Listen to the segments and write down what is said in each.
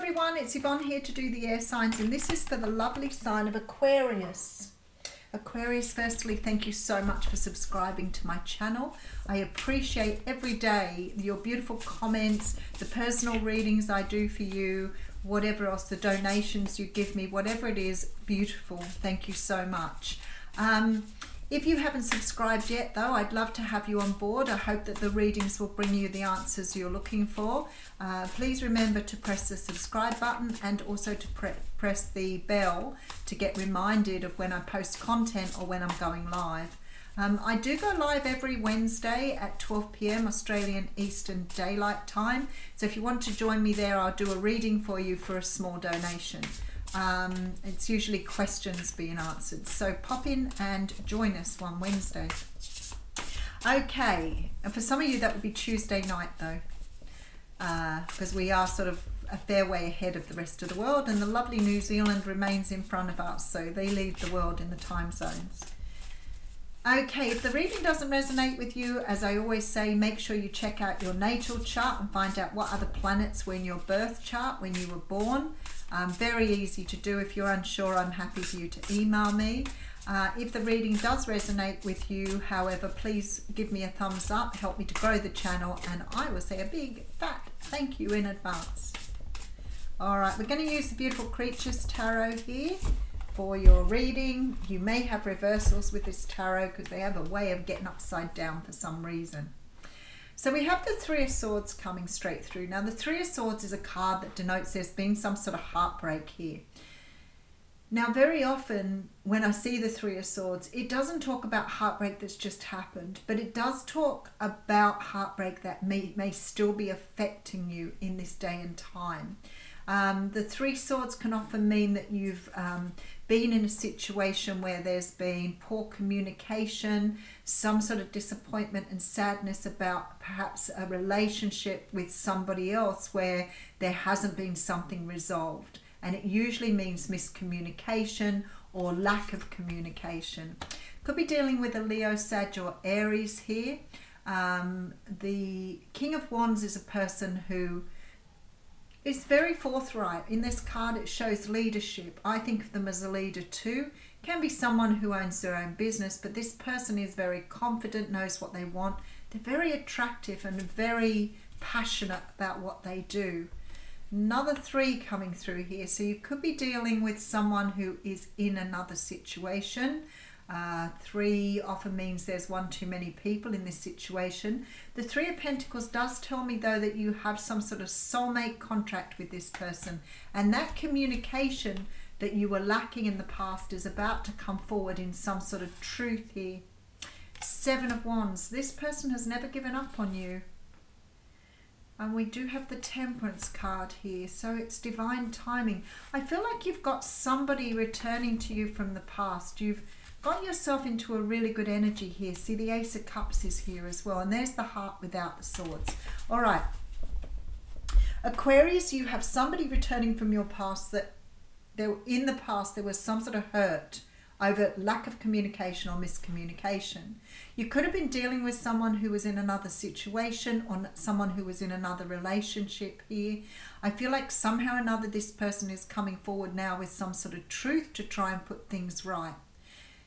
everyone, it's Yvonne here to do the air signs, and this is for the lovely sign of Aquarius. Aquarius, firstly, thank you so much for subscribing to my channel. I appreciate every day your beautiful comments, the personal readings I do for you, whatever else, the donations you give me, whatever it is, beautiful. Thank you so much. If you haven't subscribed yet, though, I'd love to have you on board. I hope that the readings will bring you the answers you're looking for. Please remember to press the subscribe button and also to press the bell to get reminded of when I post content or when I'm going live. I do go live every Wednesday at 12 p.m. Australian Eastern Daylight Time. So if you want to join me there, I'll do a reading for you for a small donation. It's usually questions being answered. So pop in and join us one Wednesday. Okay, and for some of you that would be Tuesday night though, because we are sort of a fair way ahead of the rest of the world, and the lovely New Zealand remains in front of us, so they lead the world in the time zones. Okay, if the reading doesn't resonate with you, as I always say, make sure you check out your natal chart and find out what other planets were in your birth chart when you were born. Very easy to do. If you're unsure, I'm happy for you to email me. If the reading does resonate with you, however, please give me a thumbs up, help me to grow the channel, and I will say a big fat thank you in advance. All right, we're going to use the Beautiful Creatures Tarot here for your reading. You may have reversals with this tarot because they have a way of getting upside down for some reason. So we have the Three of Swords coming straight through. Now the Three of Swords is a card that denotes there's been some sort of heartbreak here. Now very often when I see the Three of Swords, it doesn't talk about heartbreak that's just happened, but it does talk about heartbreak that may still be affecting you in this day and time. The Three Swords can often mean that you've been in a situation where there's been poor communication, some sort of disappointment and sadness about perhaps a relationship with somebody else where there hasn't been something resolved. And it usually means miscommunication or lack of communication. Could be dealing with a Leo, Sag or Aries here. The King of Wands is a person who is very forthright. In this card it shows leadership. I think of them as a leader too. Can be someone who owns their own business, but this person is very confident, knows what they want. They're very attractive and very passionate about what they do. Another three coming through here. So you could be dealing with someone who is in another situation. Three often means there's one too many people in this situation. The Three of Pentacles does tell me though that you have some sort of soulmate contract with this person, and that communication that you were lacking in the past is about to come forward in some sort of truth here. Seven of Wands. This person has never given up on you. And we do have the Temperance card here, so it's divine timing. I feel like you've got somebody returning to you from the past. You've got yourself into a really good energy here. See, the Ace of Cups is here as well, and there's the heart without the swords. All right, Aquarius, you have somebody returning from your past that in the past there was some sort of hurt over lack of communication or miscommunication. You could have been dealing with someone who was in another situation or someone who was in another relationship here. I feel like somehow or another this person is coming forward now with some sort of truth to try and put things right.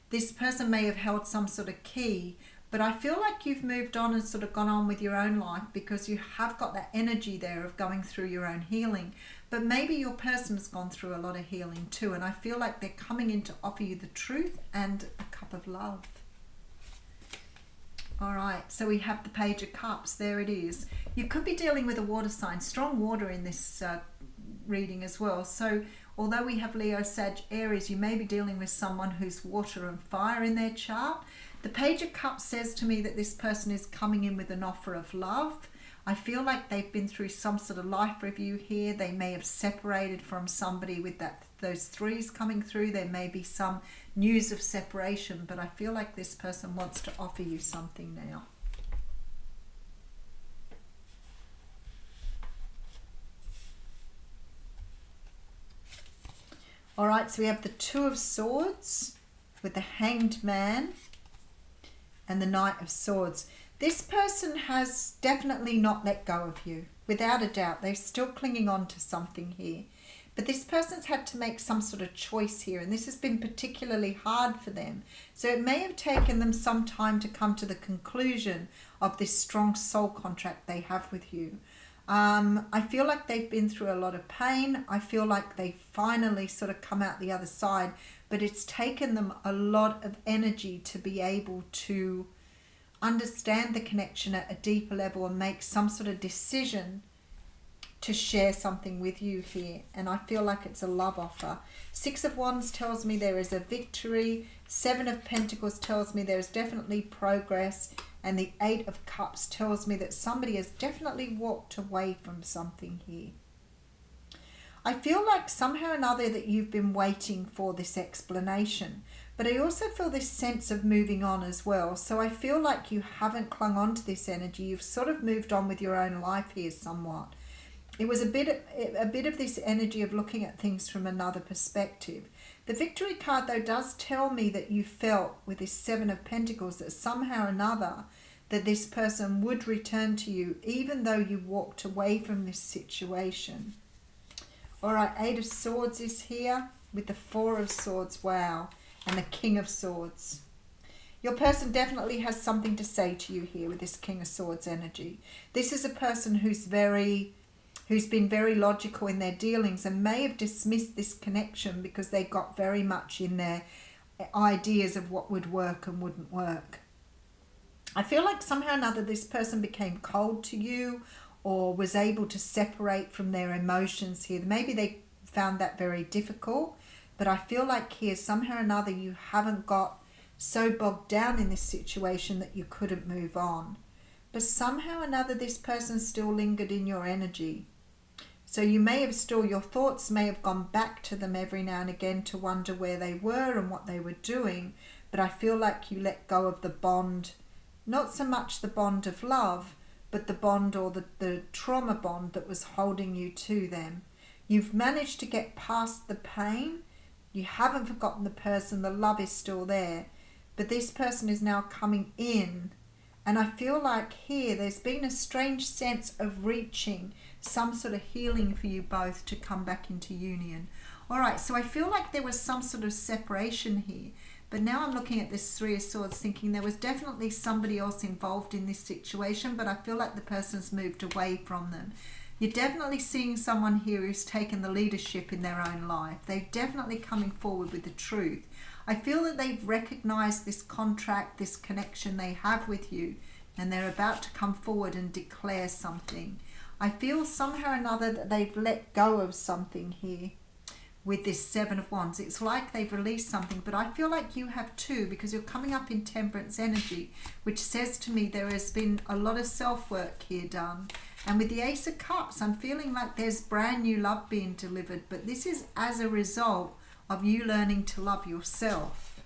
This person may have held some sort of key, but I feel like you've moved on and sort of gone on with your own life because you have got that energy there of going through your own healing. But maybe your person has gone through a lot of healing too, and I feel like they're coming in to offer you the truth and a cup of love. All right, so we have the Page of Cups. There it is. You could be dealing with a water sign, strong water in this reading as well. So although we have Leo, Sag, Aries, you may be dealing with someone who's water and fire in their chart. The Page of Cups says to me that this person is coming in with an offer of love. I feel like they've been through some sort of life review here. They may have separated from somebody with those threes coming through. There may be some news of separation, but I feel like this person wants to offer you something now. All right, so we have the Two of Swords with the Hanged Man and the Knight of Swords. This person has definitely not let go of you. Without a doubt, they're still clinging on to something here. But this person's had to make some sort of choice here, and this has been particularly hard for them. So it may have taken them some time to come to the conclusion of this strong soul contract they have with you. I feel like they've been through a lot of pain. I feel like they finally sort of come out the other side, but it's taken them a lot of energy to be able to understand the connection at a deeper level and make some sort of decision to share something with you here. And I feel like it's a love offer. 6 of Wands tells me there is a victory. 7 of Pentacles tells me there is definitely progress. And the 8 of Cups tells me that somebody has definitely walked away from something here. I feel like somehow or another that you've been waiting for this explanation. But I also feel this sense of moving on as well. So I feel like you haven't clung on to this energy. You've sort of moved on with your own life here somewhat. It was a bit of this energy of looking at things from another perspective. The Victory card, though, does tell me that you felt with this 7 of Pentacles that somehow or another that this person would return to you even though you walked away from this situation. All right, 8 of Swords is here with the 4 of Swords, wow, and the King of Swords. Your person definitely has something to say to you here with this King of Swords energy. This is a person who's been very logical in their dealings and may have dismissed this connection because they got very much in their ideas of what would work and wouldn't work. I feel like somehow or another this person became cold to you or was able to separate from their emotions here. Maybe they found that very difficult, but I feel like here somehow or another you haven't got so bogged down in this situation that you couldn't move on. But somehow or another this person still lingered in your energy. So you may have still, your thoughts may have gone back to them every now and again to wonder where they were and what they were doing. But I feel like you let go of the bond, not so much the bond of love, but the bond or the trauma bond that was holding you to them. You've managed to get past the pain. You haven't forgotten the person. The love is still there. But this person is now coming in. And I feel like here there's been a strange sense of reaching some sort of healing for you both to come back into union. All right, so I feel like there was some sort of separation here. But now I'm looking at this 3 of Swords thinking there was definitely somebody else involved in this situation, but I feel like the person's moved away from them. You're definitely seeing someone here who's taken the leadership in their own life. They're definitely coming forward with the truth. I feel that they've recognized this contract, this connection they have with you, and they're about to come forward and declare something. I feel somehow or another that they've let go of something here with this 7 of Wands. It's like they've released something, but I feel like you have too, because you're coming up in Temperance energy, which says to me there has been a lot of self-work here done. And with the Ace of Cups, I'm feeling like there's brand new love being delivered, but this is as a result of you learning to love yourself.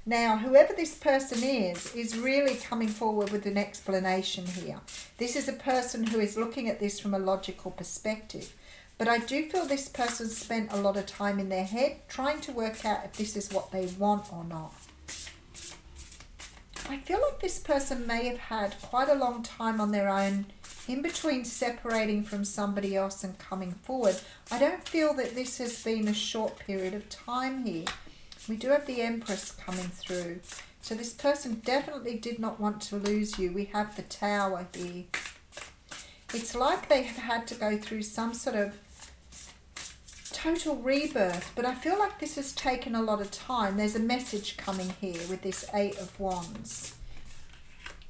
Now, whoever this person is really coming forward with an explanation here. This is a person who is looking at this from a logical perspective. But I do feel this person spent a lot of time in their head trying to work out if this is what they want or not. I feel like this person may have had quite a long time on their own in between separating from somebody else and coming forward. I don't feel that this has been a short period of time here. We do have the Empress coming through. So this person definitely did not want to lose you. We have the Tower here. It's like they have had to go through some sort of total rebirth, but I feel like this has taken a lot of time. There's a message coming here with this 8 of Wands.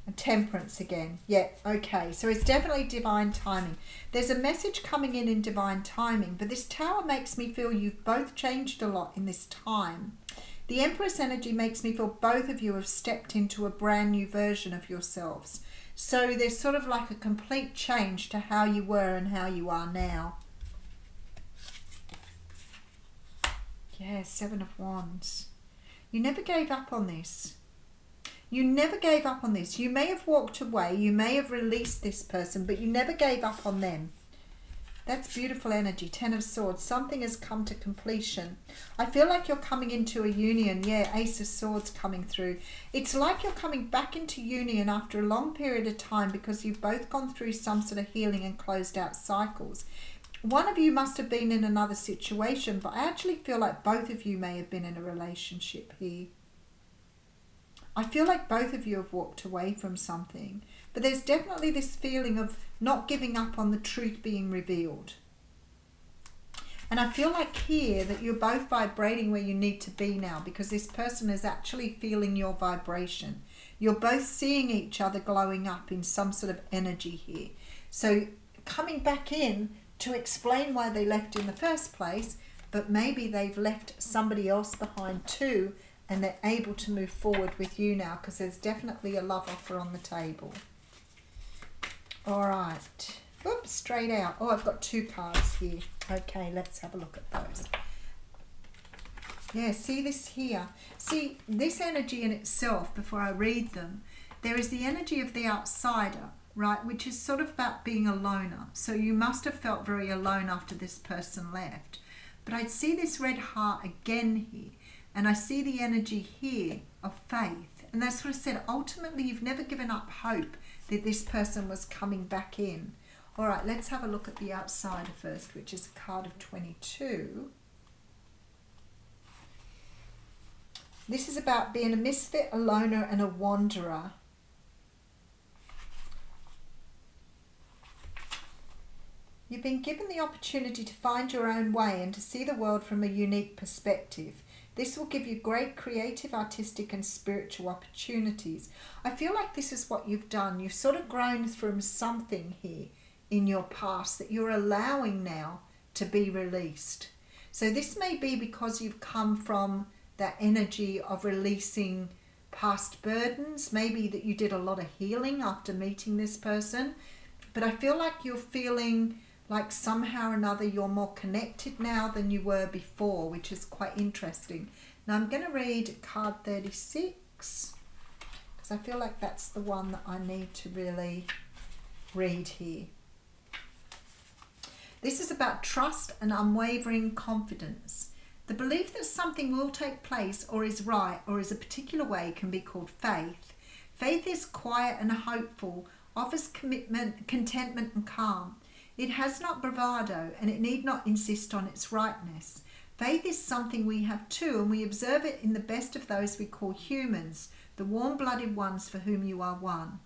And Temperance again. Yeah, okay. So it's definitely divine timing. There's a message coming in divine timing, but this Tower makes me feel you've both changed a lot in this time. The Empress energy makes me feel both of you have stepped into a brand new version of yourselves. So there's sort of like a complete change to how you were and how you are now. Yeah, 7 of Wands. You never gave up on this. You never gave up on this. You may have walked away, you may have released this person, but you never gave up on them. That's beautiful energy. 10 of Swords. Something has come to completion. I feel like you're coming into a union. Yeah, Ace of Swords coming through. It's like you're coming back into union after a long period of time because you've both gone through some sort of healing and closed out cycles. One of you must have been in another situation, but I actually feel like both of you may have been in a relationship here. I feel like both of you have walked away from something, but there's definitely this feeling of not giving up on the truth being revealed. And I feel like here that you're both vibrating where you need to be now, because this person is actually feeling your vibration. You're both seeing each other glowing up in some sort of energy here. So coming back in to explain why they left in the first place, but maybe they've left somebody else behind too, and they're able to move forward with you now because there's definitely a love offer on the table. All right. Oops, straight out. Oh, I've got 2 cards here. Okay, let's have a look at those. Yeah, see this here. See, this energy in itself, before I read them, there is the energy of the outsider, right, which is sort of about being a loner. So you must have felt very alone after this person left. But I'd see this red heart again here. And I see the energy here of faith. And that's what I said. Ultimately, you've never given up hope that this person was coming back in. All right, let's have a look at the outsider first, which is a card of 22. This is about being a misfit, a loner, and a wanderer. You've been given the opportunity to find your own way and to see the world from a unique perspective. This will give you great creative, artistic and spiritual opportunities. I feel like this is what you've done. You've sort of grown from something here in your past that you're allowing now to be released. So this may be because you've come from that energy of releasing past burdens. Maybe that you did a lot of healing after meeting this person. But I feel like you're feeling like somehow or another you're more connected now than you were before, which is quite interesting. Now I'm going to read card 36 because I feel like that's the one that I need to really read here. This is about trust and unwavering confidence. The belief that something will take place or is right or is a particular way can be called faith. Faith is quiet and hopeful, offers commitment, contentment and calm. It has not bravado and it need not insist on its rightness. Faith is something we have too, and we observe it in the best of those we call humans, the warm-blooded ones for whom you are one.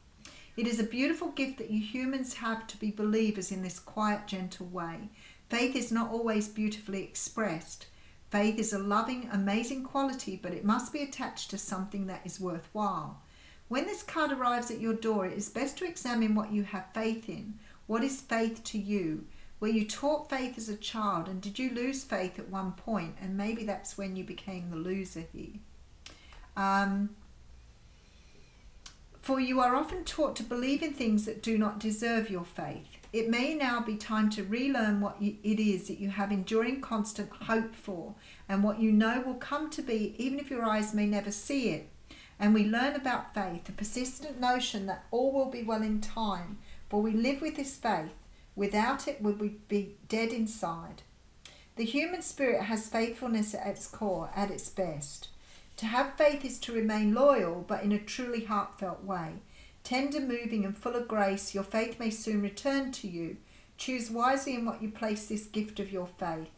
It is a beautiful gift that you humans have to be believers in this quiet, gentle way. Faith is not always beautifully expressed. Faith is a loving, amazing quality, but it must be attached to something that is worthwhile. When this card arrives at your door, it is best to examine what you have faith in. What is faith to you? Were you taught faith as a child, and did you lose faith at one point? And maybe that's when you became the loser here. For you are often taught to believe in things that do not deserve your faith. It may now be time to relearn what it is that you have enduring constant hope for, and what you know will come to be even if your eyes may never see it. And we learn about faith, a persistent notion that all will be well in time, for we live with this faith. Without it, we would be dead inside. The human spirit has faithfulness at its core, at its best. To have faith is to remain loyal, but in a truly heartfelt way. Tender, moving and full of grace, your faith may soon return to you. Choose wisely in what you place this gift of your faith.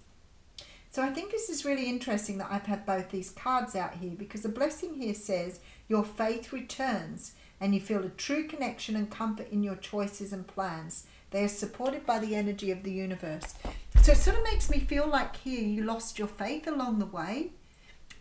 So I think this is really interesting that I've had both these cards out here, because the blessing here says your faith returns and you feel a true connection and comfort in your choices and plans. They are supported by the energy of the universe. So it sort of makes me feel like here you lost your faith along the way,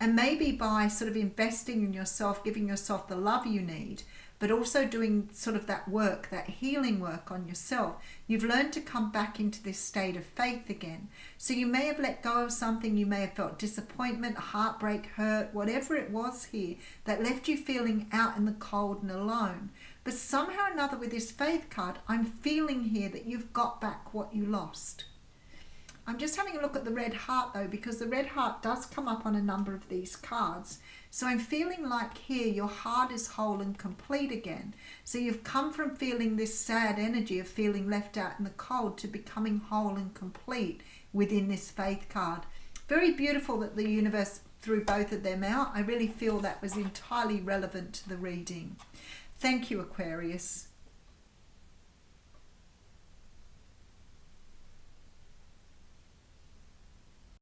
and maybe by sort of investing in yourself, giving yourself the love you need, but also doing sort of that work, that healing work on yourself, you've learned to come back into this state of faith again. So you may have let go of something, you may have felt disappointment, heartbreak, hurt, whatever it was here that left you feeling out in the cold and alone. But somehow or another with this faith card, I'm feeling here that you've got back what you lost. I'm just having a look at the red heart though, because the red heart does come up on a number of these cards. So I'm feeling like here your heart is whole and complete again. So you've come from feeling this sad energy of feeling left out in the cold to becoming whole and complete within this faith card. Very beautiful that the universe threw both of them out. I really feel that was entirely relevant to the reading. Thank you, Aquarius.